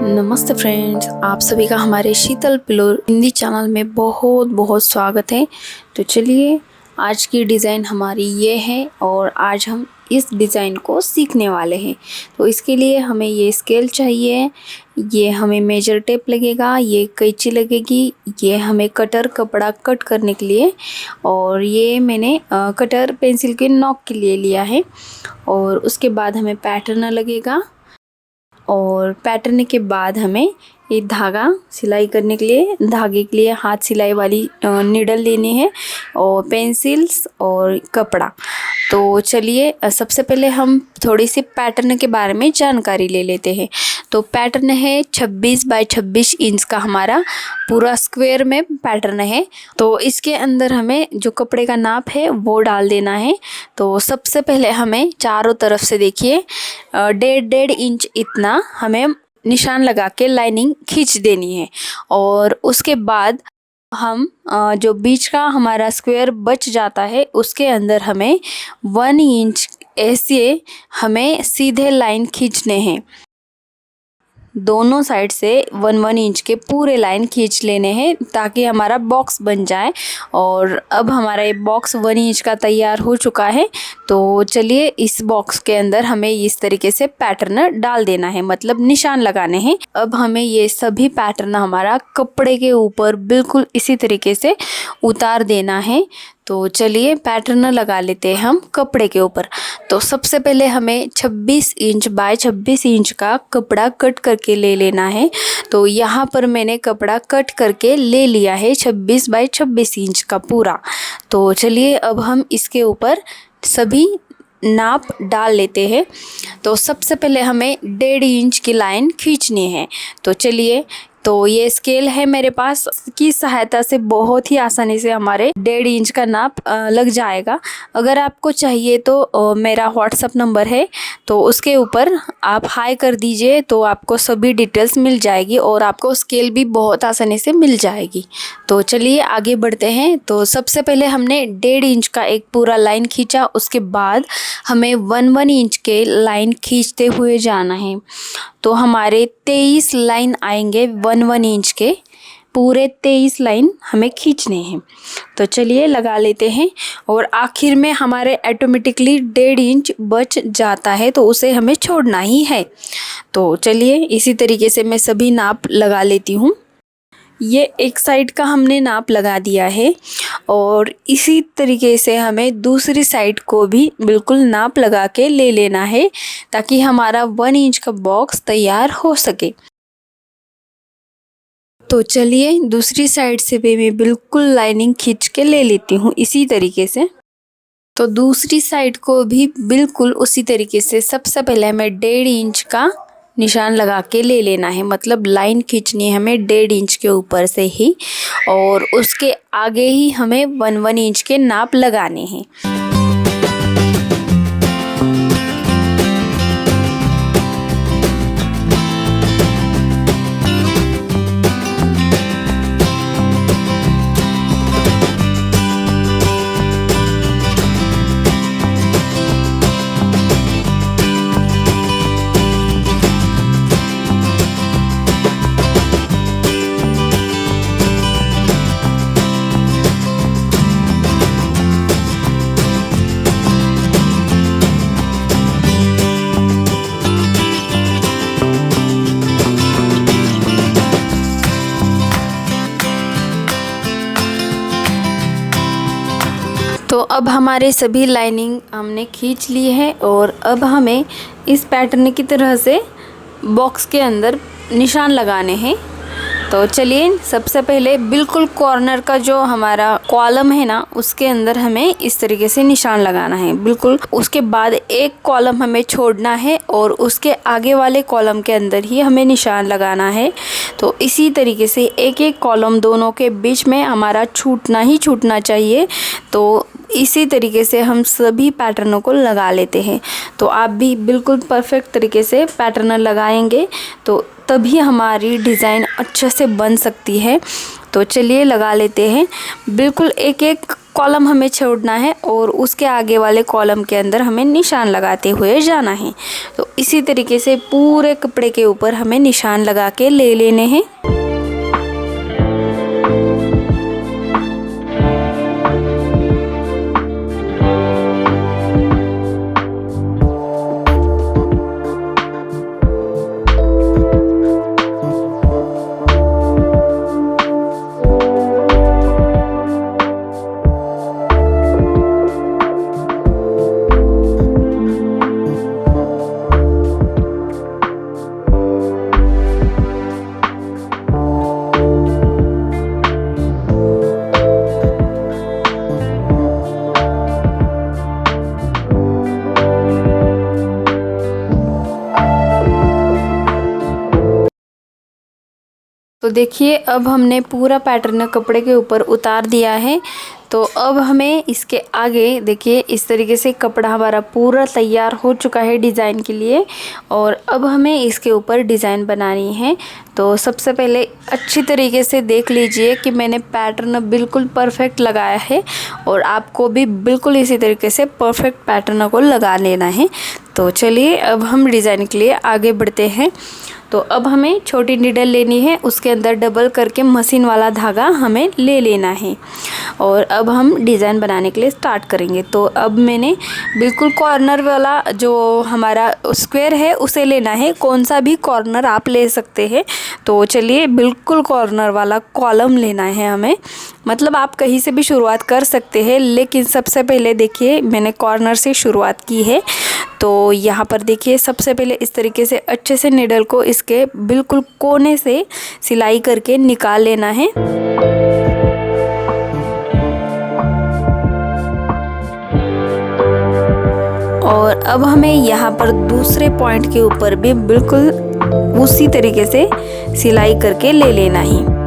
नमस्ते फ्रेंड्स, आप सभी का हमारे शीतल पिलो हिंदी चैनल में बहुत बहुत स्वागत है। तो चलिए, आज की डिज़ाइन हमारी ये है और आज हम इस डिज़ाइन को सीखने वाले हैं। तो इसके लिए हमें ये स्केल चाहिए, ये हमें मेजर टेप लगेगा, ये कैंची लगेगी, ये हमें कटर कपड़ा कट करने के लिए, और ये मैंने कटर पेंसिल के नॉक के लिए लिया है। और उसके बाद हमें पैटर्न लगेगा, और पैटर्न के बाद हमें ये धागा सिलाई करने के लिए, धागे के लिए हाथ सिलाई वाली नीडल लेनी है, और पेंसिल्स और कपड़ा। तो चलिए, सबसे पहले हम थोड़ी सी पैटर्न के बारे में जानकारी ले लेते हैं। तो पैटर्न है 26 बाय 26 इंच का, हमारा पूरा स्क्वायर में पैटर्न है। तो इसके अंदर हमें जो कपड़े का नाप है वो डाल देना है। तो सबसे पहले हमें चारों तरफ से देखिए 1.5 इंच इतना हमें निशान लगा के लाइनिंग खींच देनी है। और उसके बाद हम जो बीच का हमारा स्क्वायर बच जाता है उसके अंदर हमें 1 इंच ऐसे हमें सीधे लाइन खींचने हैं। दोनों साइड से 1-1 इंच के पूरे लाइन खींच लेने हैं ताकि हमारा बॉक्स बन जाए। और अब हमारा ये बॉक्स 1 इंच का तैयार हो चुका है। तो चलिए, इस बॉक्स के अंदर हमें इस तरीके से पैटर्न डाल देना है, मतलब निशान लगाने हैं। अब हमें ये सभी पैटर्न हमारा कपड़े के ऊपर बिल्कुल इसी तरीके से उतार देना है। तो चलिए, पैटर्न लगा लेते हैं हम कपड़े के ऊपर। तो सबसे पहले हमें 26 इंच बाय 26 इंच का कपड़ा कट करके ले लेना है। तो यहाँ पर मैंने कपड़ा कट करके ले लिया है 26 बाय 26 इंच का पूरा। तो चलिए, अब हम इसके ऊपर सभी नाप डाल लेते हैं। तो सबसे पहले हमें 1.5 इंच की लाइन खींचनी है। तो चलिए, तो ये स्केल है मेरे पास, की सहायता से बहुत ही आसानी से हमारे 1.5 इंच का नाप लग जाएगा। अगर आपको चाहिए तो मेरा व्हाट्सअप नंबर है, तो उसके ऊपर आप हाई कर दीजिए, तो आपको सभी डिटेल्स मिल जाएगी और आपको स्केल भी बहुत आसानी से मिल जाएगी। तो चलिए, आगे बढ़ते हैं। तो सबसे पहले हमने 1.5 इंच का एक पूरा लाइन खींचा, उसके बाद हमें 1-1 इंच के लाइन खींचते हुए जाना है। तो हमारे 23 लाइन आएंगे 1-1 इंच के, पूरे 23 लाइन हमें खींचने हैं। तो चलिए, लगा लेते हैं। और आखिर में हमारे ऑटोमेटिकली 1.5 इंच बच जाता है, तो उसे हमें छोड़ना ही है। तो चलिए, इसी तरीके से मैं सभी नाप लगा लेती हूँ। ये एक साइड का हमने नाप लगा दिया है, और इसी तरीके से हमें दूसरी साइड को भी बिल्कुल नाप लगा के ले लेना है ताकि हमारा 1 इंच का बॉक्स तैयार हो सके। तो चलिए, दूसरी साइड से भी मैं बिल्कुल लाइनिंग खींच के ले लेती हूँ इसी तरीके से। तो दूसरी साइड को भी बिल्कुल उसी तरीके से सबसे पहले हमें 1.5 इंच का निशान लगा के ले लेना है, मतलब लाइन खींचनी है हमें 1.5 इंच के ऊपर से ही, और उसके आगे ही हमें 1-1 इंच के नाप लगाने हैं। तो अब हमारे सभी लाइनिंग हमने खींच ली है, और अब हमें इस पैटर्न की तरह से बॉक्स के अंदर निशान लगाने हैं। तो चलिए, सबसे पहले बिल्कुल कॉर्नर का जो हमारा कॉलम है ना, उसके अंदर हमें इस तरीके से निशान लगाना है बिल्कुल। उसके बाद एक कॉलम हमें छोड़ना है, और उसके आगे वाले कॉलम के अंदर ही हमें निशान लगाना है। तो इसी तरीके से एक एक कॉलम दोनों के बीच में हमारा छूटना ही छूटना चाहिए। तो इसी तरीके से हम सभी पैटर्नों को लगा लेते हैं। तो आप भी बिल्कुल परफेक्ट तरीके से पैटर्न लगाएंगे तो तभी हमारी डिज़ाइन अच्छे से बन सकती है। तो चलिए, लगा लेते हैं। बिल्कुल एक एक कॉलम हमें छोड़ना है और उसके आगे वाले कॉलम के अंदर हमें निशान लगाते हुए जाना है। तो इसी तरीके से पूरे कपड़े के ऊपर हमें निशान लगा के ले लेने हैं। तो देखिए अब हमने पूरा पैटर्न कपड़े के ऊपर उतार दिया है। तो अब हमें इसके आगे देखिए इस तरीके से कपड़ा हमारा पूरा तैयार हो चुका है डिज़ाइन के लिए, और अब हमें इसके ऊपर डिज़ाइन बनानी है। तो सबसे पहले अच्छी तरीके से देख लीजिए कि मैंने पैटर्न बिल्कुल परफेक्ट लगाया है, और आपको भी बिल्कुल इसी तरीके से परफेक्ट पैटर्न को लगा लेना है। तो चलिए अब हम डिज़ाइन के लिए आगे बढ़ते हैं। तो अब हमें छोटी नीडल लेनी है, उसके अंदर डबल करके मशीन वाला धागा हमें ले लेना है, और अब हम डिज़ाइन बनाने के लिए स्टार्ट करेंगे। तो अब मैंने बिल्कुल कॉर्नर वाला जो हमारा स्क्वायर है उसे लेना है, कौन सा भी कॉर्नर आप ले सकते हैं। तो चलिए बिल्कुल कॉर्नर वाला कॉलम लेना है हमें, मतलब आप कहीं से भी शुरुआत कर सकते हैं, लेकिन सबसे पहले देखिए मैंने कॉर्नर से शुरुआत की है। तो यहाँ पर देखिए सबसे पहले इस तरीके से अच्छे से निडल को इसके बिल्कुल कोने से सिलाई करके निकाल लेना है। और अब हमें यहाँ पर दूसरे पॉइंट के ऊपर भी बिल्कुल उसी तरीके से सिलाई करके ले लेना है।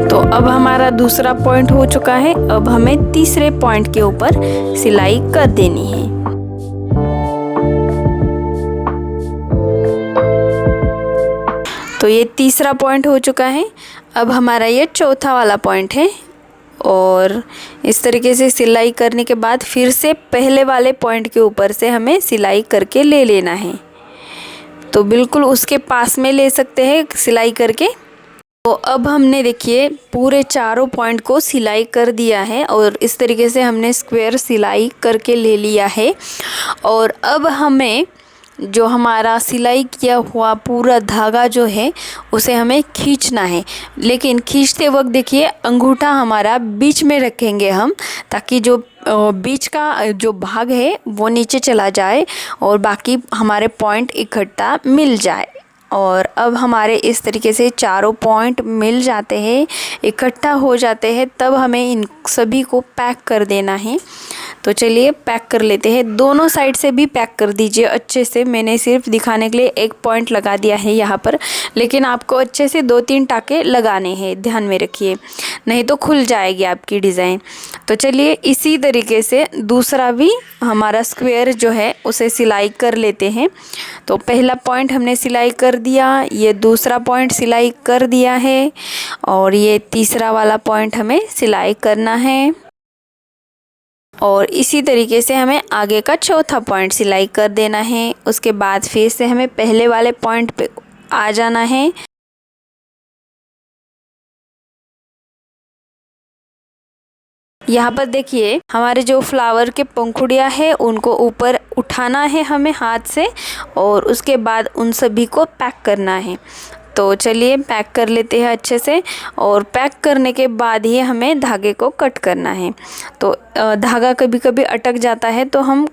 तो अब हमारा दूसरा पॉइंट हो चुका है, अब हमें तीसरे पॉइंट के ऊपर सिलाई कर देनी है। तो ये तीसरा पॉइंट हो चुका है, अब हमारा ये चौथा वाला पॉइंट है, और इस तरीके से सिलाई करने के बाद फिर से पहले वाले पॉइंट के ऊपर से हमें सिलाई करके ले लेना है। तो बिल्कुल उसके पास में ले सकते हैं सिलाई करके। तो अब हमने देखिए पूरे चारों पॉइंट को सिलाई कर दिया है, और इस तरीके से हमने स्क्वायर सिलाई करके ले लिया है। और अब हमें जो हमारा सिलाई किया हुआ पूरा धागा जो है उसे हमें खींचना है, लेकिन खींचते वक्त देखिए अंगूठा हमारा बीच में रखेंगे हम, ताकि जो बीच का जो भाग है वो नीचे चला जाए और बाकी हमारे पॉइंट इकट्ठा मिल जाए। और अब हमारे इस तरीके से चारों पॉइंट मिल जाते हैं, इकट्ठा हो जाते हैं, तब हमें इन सभी को पैक कर देना है। तो चलिए पैक कर लेते हैं, दोनों साइड से भी पैक कर दीजिए अच्छे से। मैंने सिर्फ दिखाने के लिए एक पॉइंट लगा दिया है यहाँ पर, लेकिन आपको अच्छे से 2-3 टाके लगाने हैं, ध्यान में रखिए, नहीं तो खुल जाएगी आपकी डिज़ाइन। तो चलिए इसी तरीके से दूसरा भी हमारा स्क्वायर जो है उसे सिलाई कर लेते हैं। तो पहला पॉइंट हमने सिलाई कर दिया, ये दूसरा पॉइंट सिलाई कर दिया है, और ये तीसरा वाला पॉइंट हमें सिलाई करना है। और इसी तरीके से हमें आगे का चौथा पॉइंट सिलाई कर देना है। उसके बाद फिर से हमें पहले वाले पॉइंट पे आ जाना है। यहाँ पर देखिए हमारे जो फ्लावर के पंखुड़ियाँ हैं उनको ऊपर उठाना है हमें हाथ से, और उसके बाद उन सभी को पैक करना है। तो चलिए पैक कर लेते हैं अच्छे से, और पैक करने के बाद ही हमें धागे को कट करना है। तो धागा कभी कभी अटक जाता है, तो हम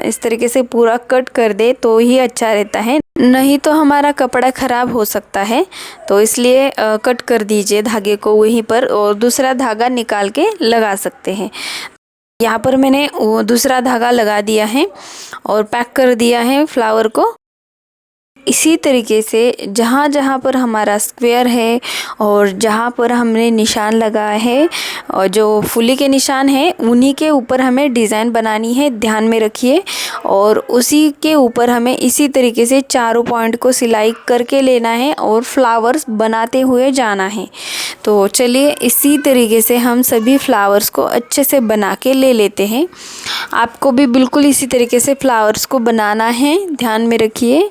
इस तरीके से पूरा कट कर दे तो ही अच्छा रहता है, नहीं तो हमारा कपड़ा ख़राब हो सकता है। तो इसलिए कट कर दीजिए धागे को वहीं पर, और दूसरा धागा निकाल के लगा सकते हैं। यहाँ पर मैंने वो दूसरा धागा लगा दिया है और पैक कर दिया है फ्लावर को। इसी तरीके से जहाँ जहाँ पर हमारा स्क्वायर है और जहाँ पर हमने निशान लगाया है और जो फुली के निशान है उन्हीं के ऊपर हमें डिज़ाइन बनानी है, ध्यान में रखिए। और उसी के ऊपर हमें इसी तरीके से चारों पॉइंट को सिलाई करके लेना है और फ्लावर्स बनाते हुए जाना है। तो चलिए इसी तरीके से हम सभी फ्लावर्स को अच्छे से बना के ले लेते हैं। आपको भी बिल्कुल इसी तरीके से फ्लावर्स को बनाना है, ध्यान में रखिए।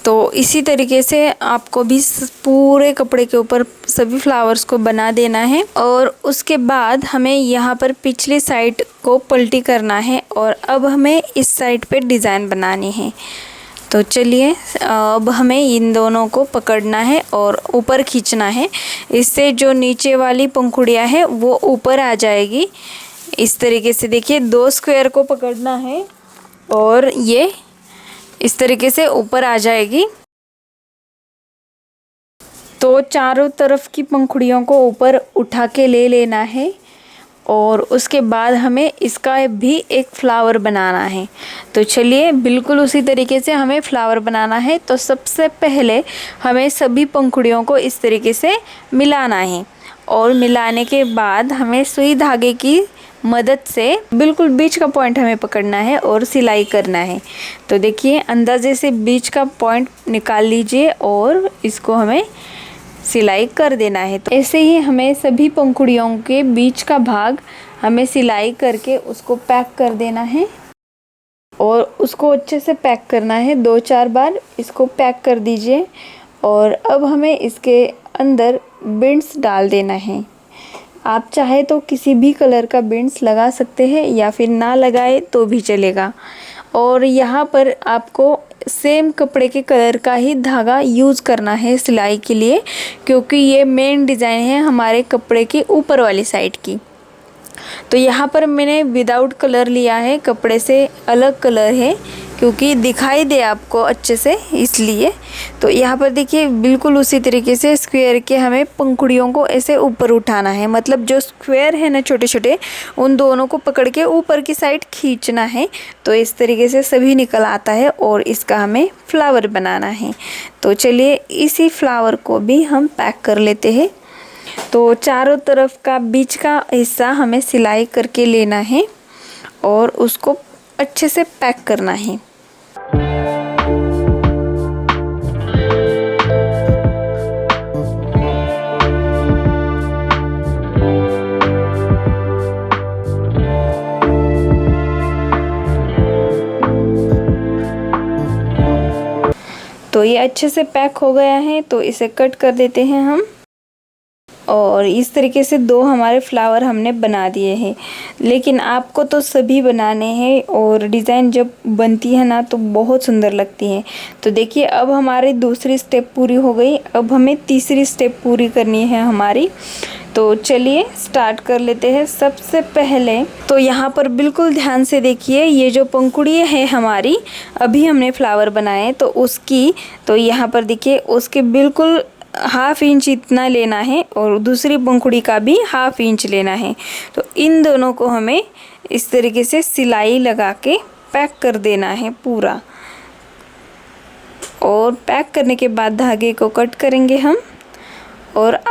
तो इसी तरीके से आपको भी पूरे कपड़े के ऊपर सभी फ्लावर्स को बना देना है। और उसके बाद हमें यहाँ पर पिछली साइड को पलटी करना है और अब हमें इस साइड पे डिज़ाइन बनानी है। तो चलिए अब हमें इन दोनों को पकड़ना है और ऊपर खींचना है, इससे जो नीचे वाली पंखुड़ियाँ है वो ऊपर आ जाएगी। इस तरीके से देखिए 2 स्क्वायर को पकड़ना है और ये इस तरीके से ऊपर आ जाएगी। तो चारों तरफ की पंखुड़ियों को ऊपर उठा के ले लेना है और उसके बाद हमें इसका भी एक फ्लावर बनाना है। तो चलिए बिल्कुल उसी तरीके से हमें फ्लावर बनाना है। तो सबसे पहले हमें सभी पंखुड़ियों को इस तरीके से मिलाना है और मिलाने के बाद हमें सुई धागे की मदद से बिल्कुल बीच का पॉइंट हमें पकड़ना है और सिलाई करना है। तो देखिए अंदाजे से बीच का पॉइंट निकाल लीजिए और इसको हमें सिलाई कर देना है। तो ऐसे ही हमें सभी पंखुड़ियों के बीच का भाग हमें सिलाई करके उसको पैक कर देना है और उसको अच्छे से पैक करना है। 2-4 बार इसको पैक कर दीजिए और अब हमें इसके अंदर बिंड्स डाल देना है। आप चाहे तो किसी भी कलर का बिंड्स लगा सकते हैं या फिर ना लगाए तो भी चलेगा। और यहाँ पर आपको सेम कपड़े के कलर का ही धागा यूज़ करना है सिलाई के लिए, क्योंकि ये मेन डिज़ाइन है हमारे कपड़े की ऊपर वाली साइड की। तो यहाँ पर मैंने विदाउट कलर लिया है, कपड़े से अलग कलर है क्योंकि दिखाई दे आपको अच्छे से, इसलिए। तो यहाँ पर देखिए बिल्कुल उसी तरीके से स्क्वायर के हमें पंखुड़ियों को ऐसे ऊपर उठाना है, मतलब जो स्क्वायर है ना छोटे छोटे, उन दोनों को पकड़ के ऊपर की साइड खींचना है। तो इस तरीके से सभी निकल आता है और इसका हमें फ्लावर बनाना है। तो चलिए इसी फ्लावर को भी हम पैक कर लेते हैं। तो चारों तरफ का बीच का हिस्सा हमें सिलाई करके लेना है और उसको अच्छे से पैक करना है। तो तो ये अच्छे से पैक हो गया है, तो इसे कट कर देते हैं हम। और इस तरीके से 2 हमारे फ्लावर हमने बना दिए हैं, लेकिन आपको तो सभी बनाने हैं और डिज़ाइन जब बनती है ना तो बहुत सुंदर लगती है। तो देखिए अब हमारी दूसरी स्टेप पूरी हो गई, अब हमें तीसरी स्टेप पूरी करनी है हमारी। तो चलिए स्टार्ट कर लेते हैं। सबसे पहले तो यहाँ पर बिल्कुल ध्यान से देखिए, ये जो पंखुड़ी है हमारी, अभी हमने फ्लावर बनाए तो उसकी, तो यहाँ पर देखिए उसके बिल्कुल ½ इंच इतना लेना है और दूसरी पंखुड़ी का भी ½ इंच लेना है। तो इन दोनों को हमें इस तरीके से सिलाई लगा के पैक कर देना है पूरा। और पैक करने के बाद धागे को कट करेंगे हम और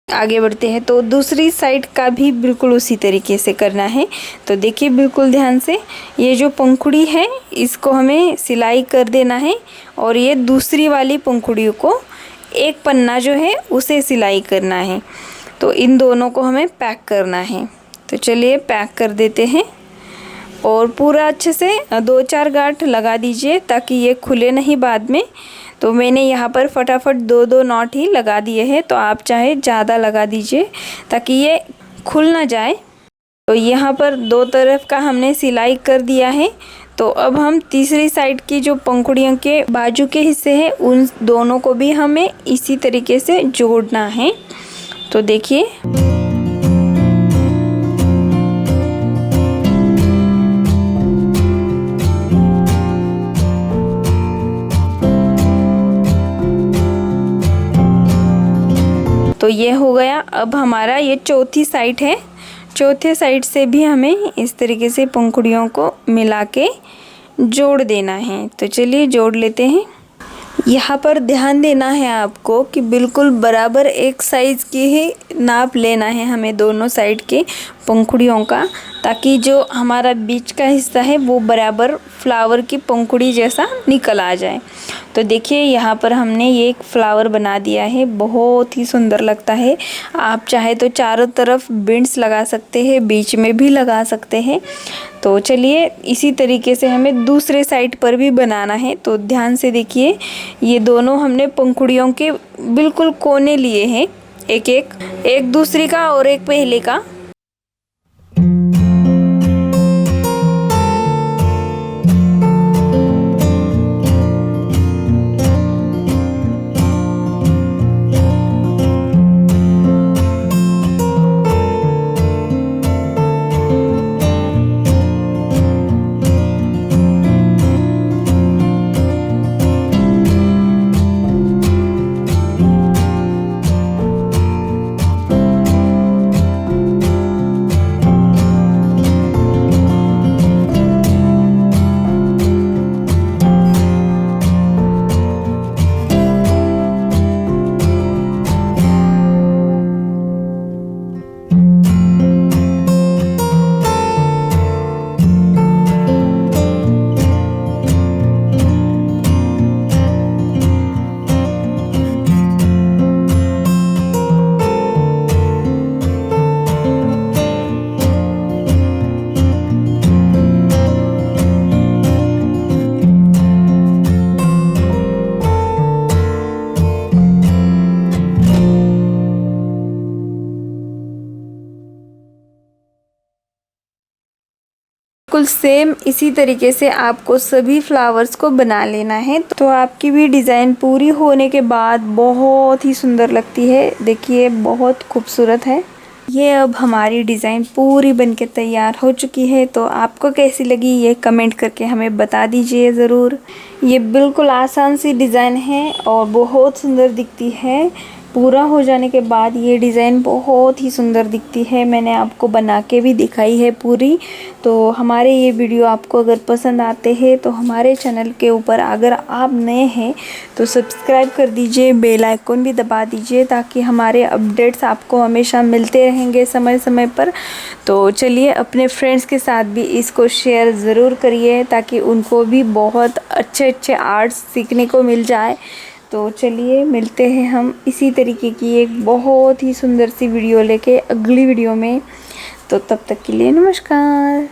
आगे बढ़ते हैं। तो दूसरी साइड का भी बिल्कुल उसी तरीके से करना है। तो देखिए बिल्कुल ध्यान से, ये जो पंखुड़ी है इसको हमें सिलाई कर देना है और ये दूसरी वाली पंखुड़ियों को एक पन्ना जो है उसे सिलाई करना है। तो इन दोनों को हमें पैक करना है। तो चलिए पैक कर देते हैं और पूरा अच्छे से 2-4 गांठ लगा दीजिए ताकि ये खुले नहीं बाद में। तो मैंने यहाँ पर फटाफट 2-2 नॉट ही लगा दिए हैं, तो आप चाहे ज़्यादा लगा दीजिए ताकि ये खुल ना जाए। तो यहाँ पर 2 तरफ का हमने सिलाई कर दिया है। तो अब हम तीसरी साइड की जो पंखुड़ियों के बाजू के हिस्से हैं उन दोनों को भी हमें इसी तरीके से जोड़ना है। तो देखिए तो ये हो गया। अब हमारा ये चौथी साइड है, चौथे साइड से भी हमें इस तरीके से पंखुड़ियों को मिला के जोड़ देना है। तो चलिए जोड़ लेते हैं। यहाँ पर ध्यान देना है आपको कि बिल्कुल बराबर एक साइज़ की ही नाप लेना है हमें दोनों साइड के पंखुड़ियों का, ताकि जो हमारा बीच का हिस्सा है वो बराबर फ्लावर की पंखुड़ी जैसा निकल आ जाए। तो देखिए यहाँ पर हमने ये एक फ्लावर बना दिया है, बहुत ही सुंदर लगता है। आप चाहे तो चारों तरफ बीड्स लगा सकते हैं, बीच में भी लगा सकते हैं। तो चलिए इसी तरीके से हमें दूसरे साइड पर भी बनाना है। तो ध्यान से देखिए, ये दोनों हमने पंखुड़ियों के बिल्कुल कोने लिए हैं, एक दूसरी का और एक पहले का। बिल्कुल सेम इसी तरीके से आपको सभी फ्लावर्स को बना लेना है। तो आपकी भी डिज़ाइन पूरी होने के बाद बहुत ही सुंदर लगती है। देखिए बहुत खूबसूरत है। ये अब हमारी डिज़ाइन पूरी बनके तैयार हो चुकी है। तो आपको कैसी लगी ये कमेंट करके हमें बता दीजिए ज़रूर। ये बिल्कुल आसान सी डिज़ाइन है और बहुत सुंदर दिखती है। पूरा हो जाने के बाद ये डिज़ाइन बहुत ही सुंदर दिखती है। मैंने आपको बना के भी दिखाई है पूरी। तो हमारे ये वीडियो आपको अगर पसंद आते हैं तो हमारे चैनल के ऊपर अगर आप नए हैं तो सब्सक्राइब कर दीजिए, बेल आइकन भी दबा दीजिए ताकि हमारे अपडेट्स आपको हमेशा मिलते रहेंगे समय समय पर। तो चलिए अपने फ्रेंड्स के साथ भी इसको शेयर ज़रूर करिए ताकि उनको भी बहुत अच्छे अच्छे आर्ट्स सीखने को मिल जाए। तो चलिए मिलते हैं हम इसी तरीके की एक बहुत ही सुंदर सी वीडियो लेके अगली वीडियो में। तो तब तक के लिए नमस्कार।